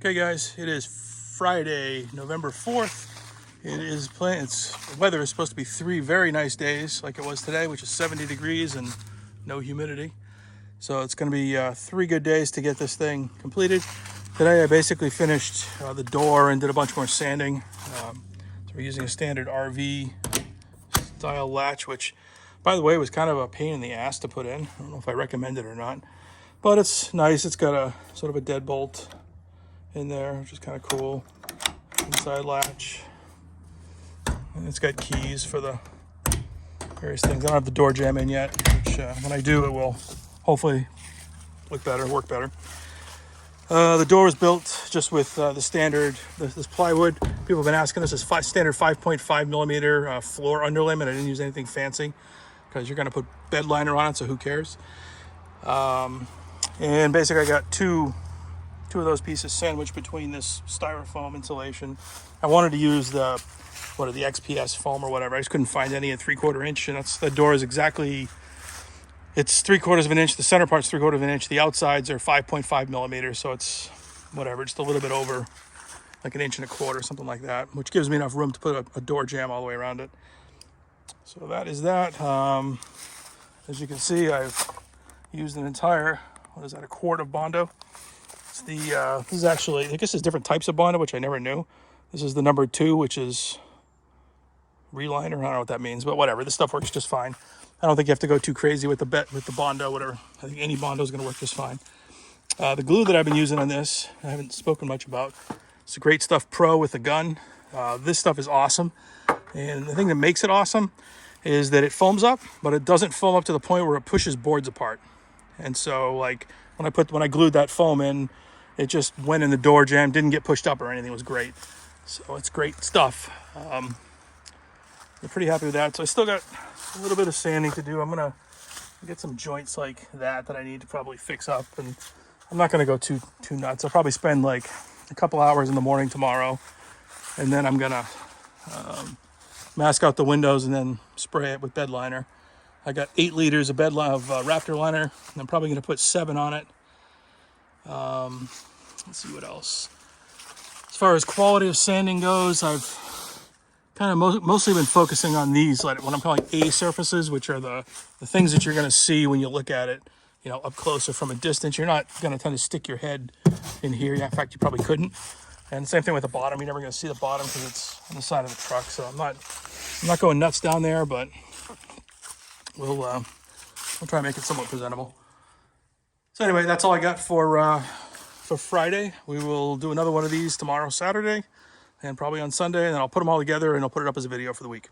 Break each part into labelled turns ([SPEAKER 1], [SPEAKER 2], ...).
[SPEAKER 1] Okay guys, it is Friday, November 4th. The weather is supposed to be 3 very nice days like it was today, which is 70 degrees and no humidity. So it's going to be 3 good days to get this thing completed. Today I basically finished the door and did a bunch more sanding. So we're using a standard RV style latch, which by the way was kind of a pain in the ass to put in. I don't know if I recommend it or not, but it's nice. It's got a sort of a deadbolt in there, which is kind of cool. Inside latch, and it's got keys for the various things. I don't have the door jamb in yet, which when I do, it will hopefully look better, work better. The door was built just with the standard this plywood. People have been asking us, this standard 5.5 millimeter floor underlayment. I didn't use anything fancy because you're going to put bedliner on it, so who cares? And basically, I got two of those pieces sandwiched between this styrofoam insulation. I wanted to use the XPS foam or whatever. I just couldn't find any at 3/4 inch, and the door is exactly, it's 3/4 of an inch. The center part's 3/4 of an inch. The outsides are 5.5 millimeters, so it's whatever, just a little bit over, like 1.25 inches, something like that, which gives me enough room to put a door jamb all the way around it. So that is that. As you can see, I've used an entire, a quart of Bondo. This is actually, I guess there's different types of Bondo, which I never knew. This is the number 2, which is reliner. I don't know what that means, but whatever. This stuff works just fine. I don't think you have to go too crazy with the Bondo, whatever. I think any Bondo is going to work just fine. The glue that I've been using on this, I haven't spoken much about. It's a Great Stuff Pro with a gun. This stuff is awesome. And the thing that makes it awesome is that it foams up, but it doesn't foam up to the point where it pushes boards apart. And so, like, when I glued that foam in, it just went in the door jamb, didn't get pushed up or anything. It was great. So it's great stuff. I'm pretty happy with that. So I still got a little bit of sanding to do. I'm going to get some joints like that I need to probably fix up. And I'm not going to go too nuts. I'll probably spend like a couple hours in the morning tomorrow. And then I'm going to mask out the windows and then spray it with bedliner. I got 8 liters of Raptor liner. And I'm probably going to put 7 on it. Let's see what else. As far as quality of sanding goes, I've kind of mostly been focusing on these, like what I'm calling A surfaces, which are the things that you're going to see when you look at it, up close or from a distance. You're not going to tend to stick your head in here. In fact, you probably couldn't. And same thing with the bottom. You're never going to see the bottom because it's on the side of the truck. So I'm not going nuts down there, but we'll try and make it somewhat presentable. So anyway, that's all I got for Friday. We will do another one of these tomorrow, Saturday, and probably on Sunday, and then I'll put them all together and I'll put it up as a video for the week.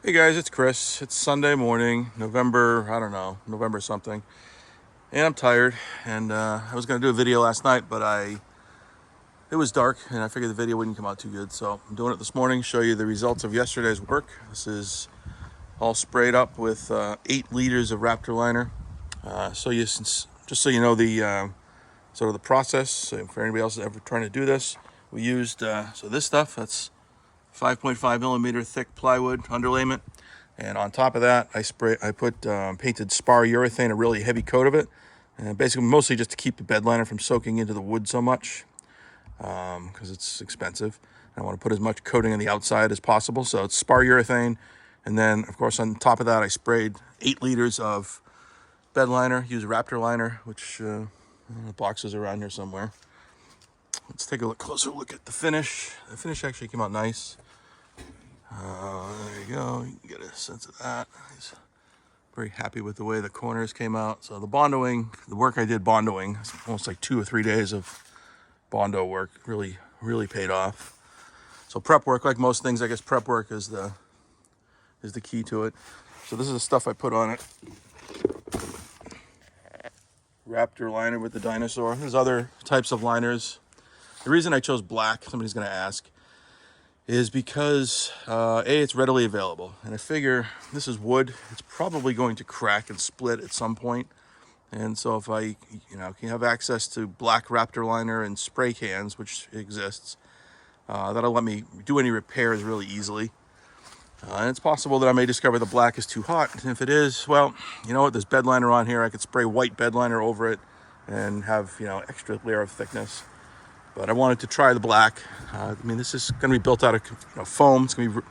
[SPEAKER 1] Hey guys, it's Chris. It's Sunday morning, November something. And I'm tired, and I was going to do a video last night, but it was dark, and I figured the video wouldn't come out too good. So I'm doing it this morning, show you the results of yesterday's work. This is all sprayed up with 8 liters of Raptor liner. Just so you know the sort of the process, so for anybody else that's ever trying to do this, we used, so this stuff, that's 5.5 millimeter thick plywood underlayment. And on top of that, I put painted spar urethane, a really heavy coat of it. And basically mostly just to keep the bed liner from soaking into the wood so much, because it's expensive. I want to put as much coating on the outside as possible. So it's spar urethane. And then, of course, on top of that, I sprayed 8 liters of bed liner, use Raptor liner, which the boxes are around here somewhere. Let's take a closer look at the finish. The finish actually came out nice. There you go. You can get a sense of that. He's very happy with the way the corners came out. So the bondoing, the work I did bondoing, it's almost like 2 or 3 days of Bondo work, really paid off. So prep work, like most things, I guess prep work is the key to it. So this is the stuff I put on it. Raptor liner with the dinosaur. There's other types of liners. The reason I chose black, somebody's going to ask, is because it's readily available, and I figure this is wood. It's probably going to crack and split at some point, And so if I, can have access to black Raptor liner and spray cans, which exists, that'll let me do any repairs really easily. And it's possible that I may discover the black is too hot. And if it is, well, you know what? There's bedliner on here. I could spray white bedliner over it and have, extra layer of thickness. But I wanted to try the black. This is going to be built out of foam. It's going to be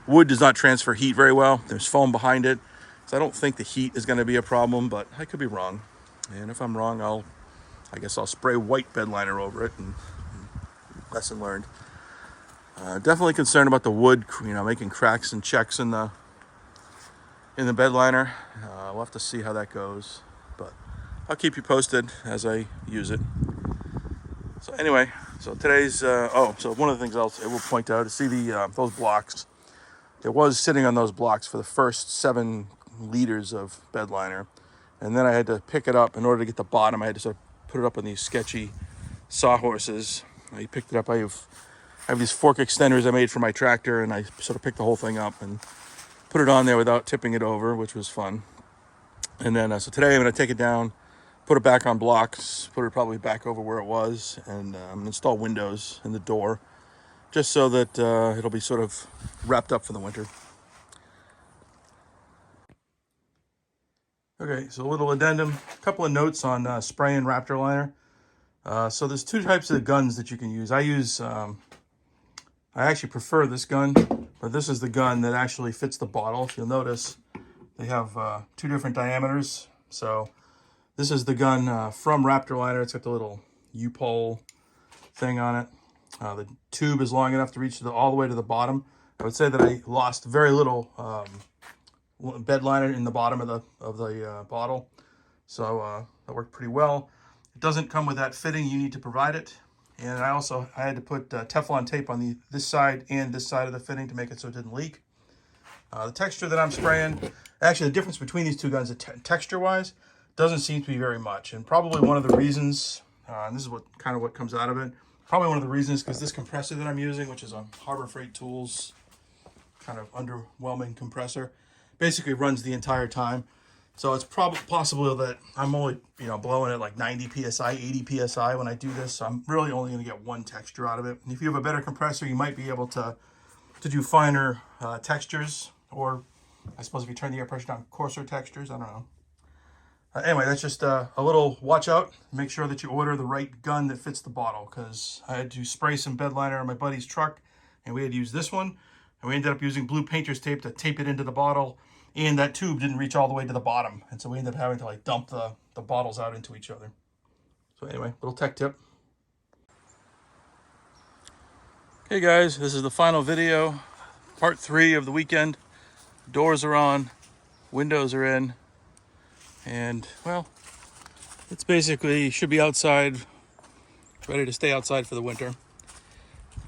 [SPEAKER 1] wood does not transfer heat very well. There's foam behind it, so I don't think the heat is going to be a problem. But I could be wrong. And if I'm wrong, I guess I'll spray white bedliner over it. And lesson learned. Definitely concerned about the wood, making cracks and checks in the bedliner. We'll have to see how that goes, but I'll keep you posted as I use it. So anyway, today's so one of the things I will point out is see those blocks. It was sitting on those blocks for the first 7 liters of bedliner, and then I had to pick it up in order to get the bottom. I had to sort of put it up on these sketchy sawhorses. I picked it up. I have these fork extenders I made for my tractor, and I sort of picked the whole thing up and put it on there without tipping it over, which was fun. And then, so today I'm going to take it down, put it back on blocks, put it probably back over where it was, and I'm going to install windows in the door, just so that it'll be sort of wrapped up for the winter. Okay, so a little addendum, a couple of notes on spraying Raptor liner. So there's 2 types of guns that you can use. I actually prefer this gun, but this is the gun that actually fits the bottle. If you'll notice, they have 2 different diameters. So this is the gun from Raptor liner. It's got the little U-pole thing on it. The tube is long enough to reach all the way to the bottom. I would say that I lost very little bed liner in the bottom of the bottle. So that worked pretty well. It doesn't come with that fitting. You need to provide it. And I had to put Teflon tape on this side and this side of the fitting to make it so it didn't leak. The texture that I'm spraying, actually the difference between these 2 guns, texture-wise, doesn't seem to be very much. And probably one of the reasons, and this is what comes out of it, probably one of the reasons because this compressor that I'm using, which is a Harbor Freight Tools kind of underwhelming compressor, basically runs the entire time. So it's probably possible that I'm only, blowing at like 90 PSI, 80 PSI when I do this. So I'm really only going to get one texture out of it. And if you have a better compressor, you might be able to do finer textures, or I suppose if you turn the air pressure down, coarser textures. I don't know. Anyway, that's just a little watch out. Make sure that you order the right gun that fits the bottle, because I had to spray some bed liner on my buddy's truck, and we had to use this one. And we ended up using blue painter's tape to tape it into the bottle. And that tube didn't reach all the way to the bottom. And so we ended up having to dump the bottles out into each other. So anyway, little tech tip. Okay guys, this is the final video. Part 3 of the weekend. Doors are on, windows are in. And well, it's basically, should be outside, ready to stay outside for the winter.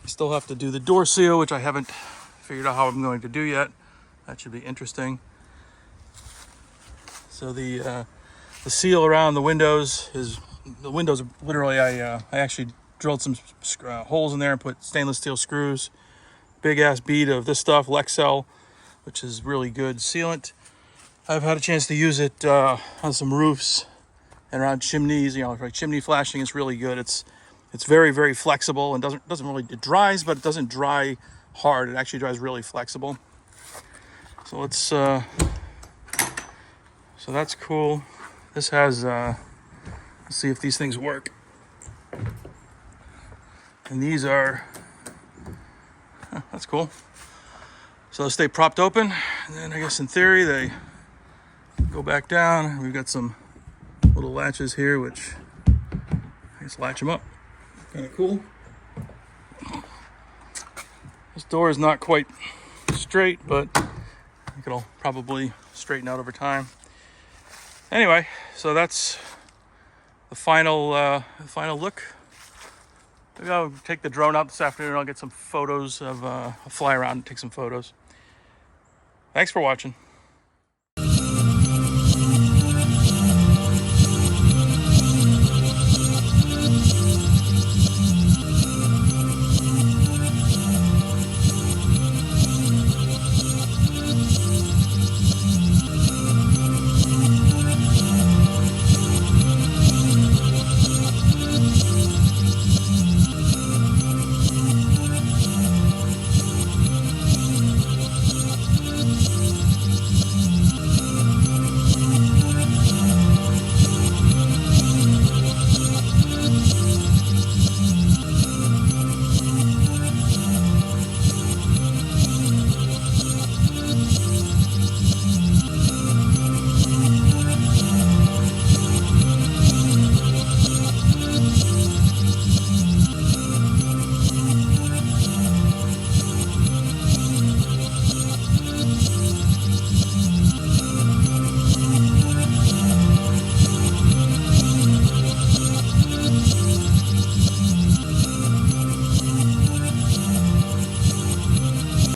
[SPEAKER 1] I still have to do the door seal, which I haven't figured out how I'm going to do yet. That should be interesting. So the seal around the windows is, literally, I actually drilled some holes in there and put stainless steel screws. Big ass bead of this stuff, Lexel, which is really good sealant. I've had a chance to use it on some roofs and around chimneys. Like chimney flashing is really good. It's very, very flexible and doesn't really, it dries, but it doesn't dry hard. It actually dries really flexible. So let's so that's cool. This has let's see if these things work. And these are that's cool. So they'll stay propped open, and then I guess in theory they go back down. We've got some little latches here which I guess latch them up. Kind of cool. This door is not quite straight, but I think it'll probably straighten out over time. Anyway, so that's the final look. Maybe I'll take the drone out this afternoon. I'll get some photos of, I'll fly around and take some photos. Thanks for watching.